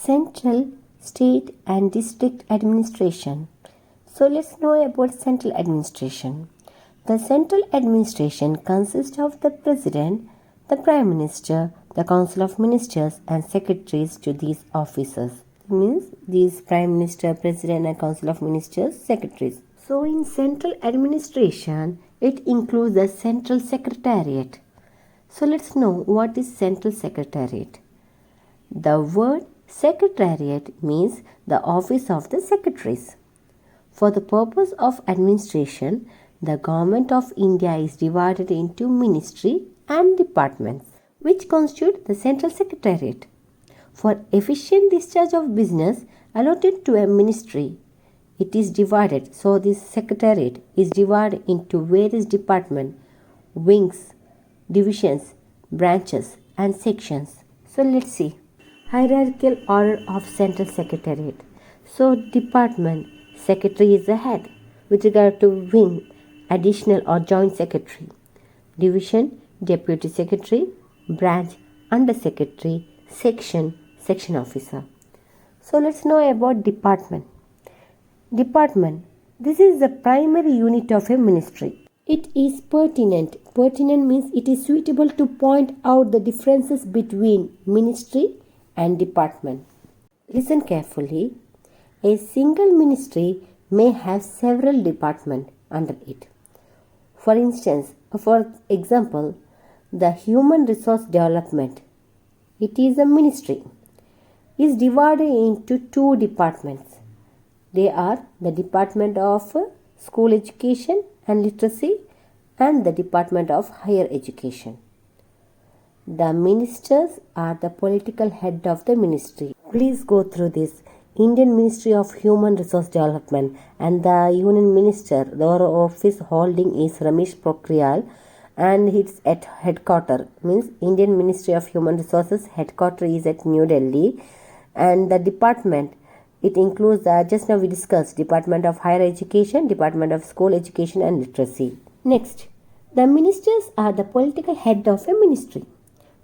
Central, state and district administration. So let's know about central administration. The central administration consists of the president, the prime minister, the council of ministers and secretaries to these officers. It means these prime minister, president and council of ministers, secretaries. So in central administration, it includes the central secretariat. So let's know what is central secretariat. The word secretariat means the office of the secretaries. For the purpose of administration, the government of India is divided into ministry and departments, which constitute the central secretariat. For efficient discharge of business allotted to a ministry, it is divided. So this secretariat is divided into various departments, wings, divisions, branches and sections. So let's see. Hierarchical order of central secretariat. So department secretary is the head. With regard to wing, additional or joint secretary. Division, deputy secretary. Branch, under secretary. Section, section officer. So let's know about department. Department. This is the primary unit of a ministry. It is pertinent. Pertinent means it is suitable to point out the differences between ministry and department. Listen carefully. A single ministry may have several departments under it. For example, the human resource development, it is a ministry, is divided into two departments. They are the Department of School Education and Literacy and the Department of Higher Education. The ministers are the political head of the ministry. Please go through this. Indian Ministry of Human Resource Development and the Union Minister, their office holding is Ramesh Pokhriyal and its at headquarter means Indian Ministry of Human Resources headquarter is at New Delhi, and the department it includes just now we discussed Department of Higher Education, Department of School Education and Literacy. Next, the ministers are the political head of a ministry,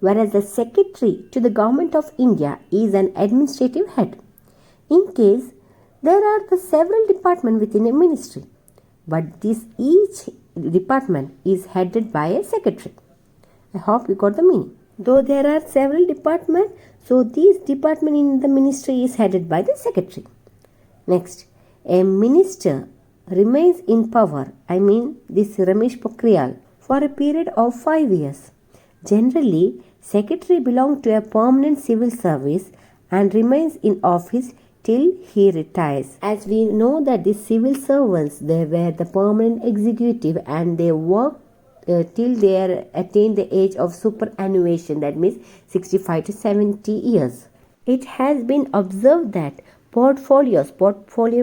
whereas the secretary to the government of India is an administrative head. In case there are the several departments within a ministry, but each department is headed by a secretary. I hope you got the meaning. Though there are several departments, so this department in the ministry is headed by the secretary. Next, a minister remains in power, this Ramesh Pokhriyal, for a period of 5 years. Generally, secretary belongs to a permanent civil service and remains in office till he retires. As we know that the civil servants, they were the permanent executive and they work till they attain the age of superannuation, that means 65 to 70 years. It has been observed that portfolio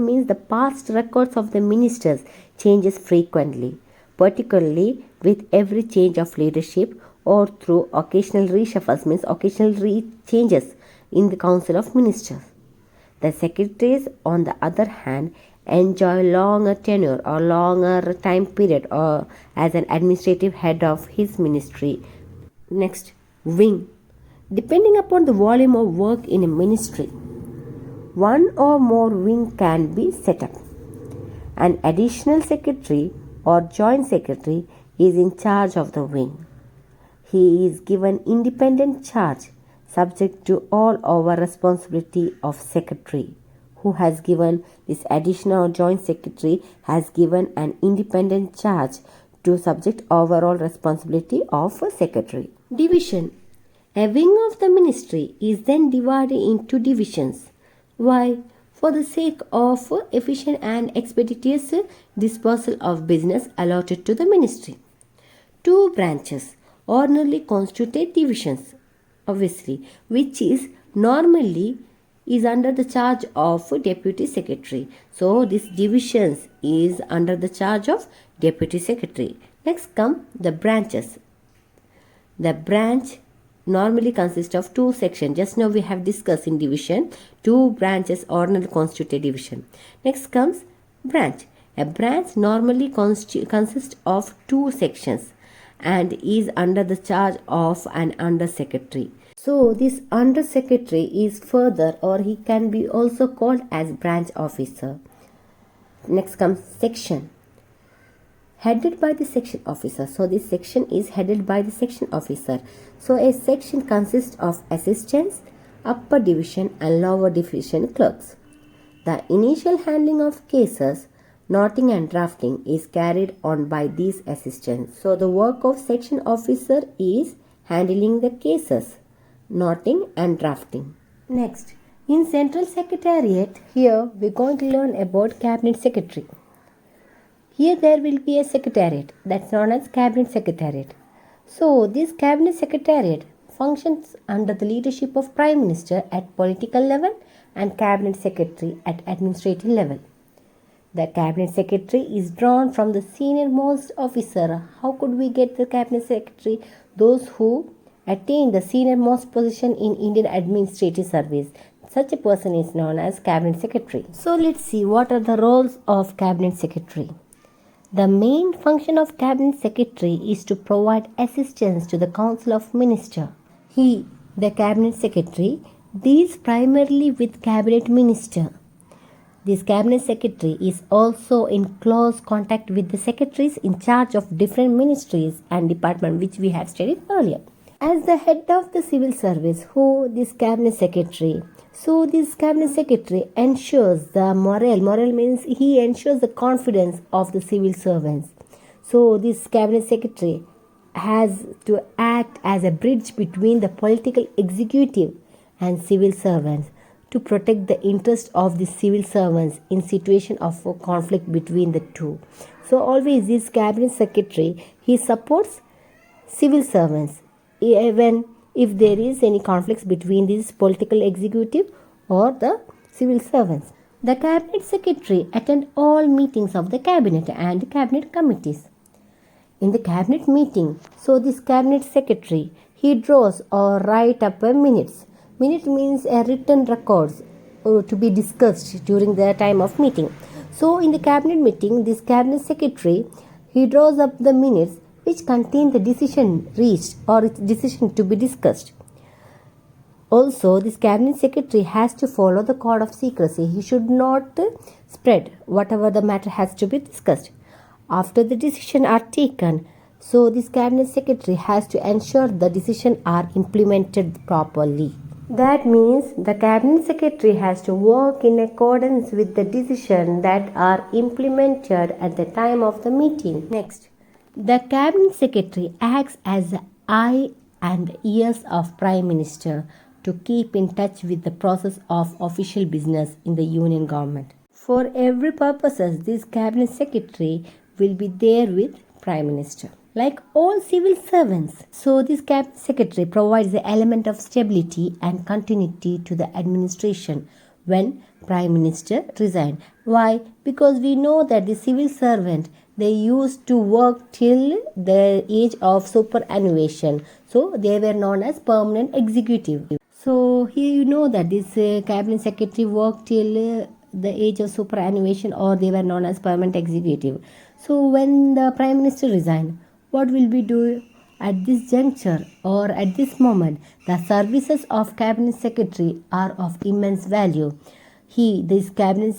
means the past records of the ministers changes frequently, particularly with every change of leadership or through occasional reshuffles, means occasional changes in the council of ministers. The secretaries, on the other hand, enjoy longer tenure or longer time period or as an administrative head of his ministry. Next, wing. Depending upon the volume of work in a ministry, one or more wing can be set up. An additional secretary or joint secretary is in charge of the wing. He is given independent charge subject to all over responsibility of secretary, who has given this additional joint secretary has given an independent charge to subject overall responsibility of a secretary. Division. A wing of the ministry is then divided into divisions. Why? For the sake of efficient and expeditious disposal of business allotted to the ministry. Two branches ordinarily constitute divisions, obviously, which is normally is under the charge of deputy secretary. So this divisions is under the charge of deputy secretary. Next come the branches. The branch normally consists of two sections. Just now we have discussed in division, two branches ordinarily constitute a division. Next comes branch. A branch normally consists of two sections and is under the charge of an under secretary. So this under secretary is further, or he can be also called as branch officer. Next comes section, headed by the section officer. So this section is headed by the section officer. So a section consists of assistants, upper division and lower division clerks. The initial handling of cases, noting and drafting is carried on by these assistants. So the work of section officer is handling the cases, noting and drafting. Next, in Central Secretariat, here we're going to learn about Cabinet Secretary. Here there will be a secretariat that's known as Cabinet Secretariat. So this Cabinet Secretariat functions under the leadership of Prime Minister at political level and Cabinet Secretary at administrative level. The Cabinet Secretary is drawn from the senior most officer. How could we get the Cabinet Secretary? Those who attain the senior most position in Indian administrative service. Such a person is known as Cabinet Secretary. So let's see what are the roles of Cabinet Secretary. The main function of Cabinet Secretary is to provide assistance to the Council of Ministers. He, the Cabinet Secretary, deals primarily with Cabinet Minister. This Cabinet Secretary is also in close contact with the secretaries in charge of different ministries and departments, which we have studied earlier. As the head of the civil service, this Cabinet Secretary? So this Cabinet Secretary ensures the morale means he ensures the confidence of the civil servants. So this Cabinet Secretary has to act as a bridge between the political executive and civil servants to protect the interest of the civil servants in situation of conflict between the two. So always this Cabinet Secretary, he supports civil servants even if there is any conflicts between this political executive or the civil servants. The Cabinet Secretary attend all meetings of the Cabinet and Cabinet committees. In the Cabinet meeting, so this Cabinet Secretary, he draws or write up minutes. Minute means a written records to be discussed during the time of meeting. So in the Cabinet meeting, this Cabinet Secretary, he draws up the minutes which contain the decision reached or decision to be discussed. Also, this Cabinet Secretary has to follow the code of secrecy. He should not spread whatever the matter has to be discussed. After the decision are taken, so this Cabinet Secretary has to ensure the decision are implemented properly. That means the Cabinet Secretary has to work in accordance with the decision that are implemented at the time of the meeting. Next, the Cabinet Secretary acts as the eye and ears of Prime Minister to keep in touch with the process of official business in the Union government. For every purposes, this Cabinet Secretary will be there with Prime Minister. Like all civil servants, so this Cabinet Secretary provides the element of stability and continuity to the administration when Prime Minister resigned. Why? Because we know that the civil servant, they used to work till the age of superannuation. So they were known as permanent executive. So here you know that this Cabinet Secretary worked till the age of superannuation, or they were known as permanent executive. So when the Prime Minister resigned, what will we do at this juncture or at this moment? The services of Cabinet Secretary are of immense value. This Cabinet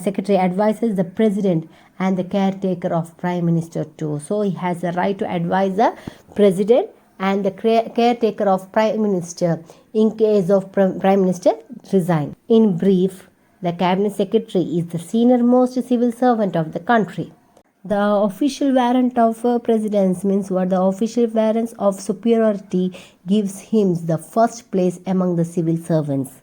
Secretary advises the President and the caretaker of Prime Minister too. So he has the right to advise the President and the caretaker of Prime Minister in case of Prime Minister resign. In brief, the Cabinet Secretary is the senior most civil servant of the country. The official warrant of precedence means what? The official warrant of superiority gives him the first place among the civil servants.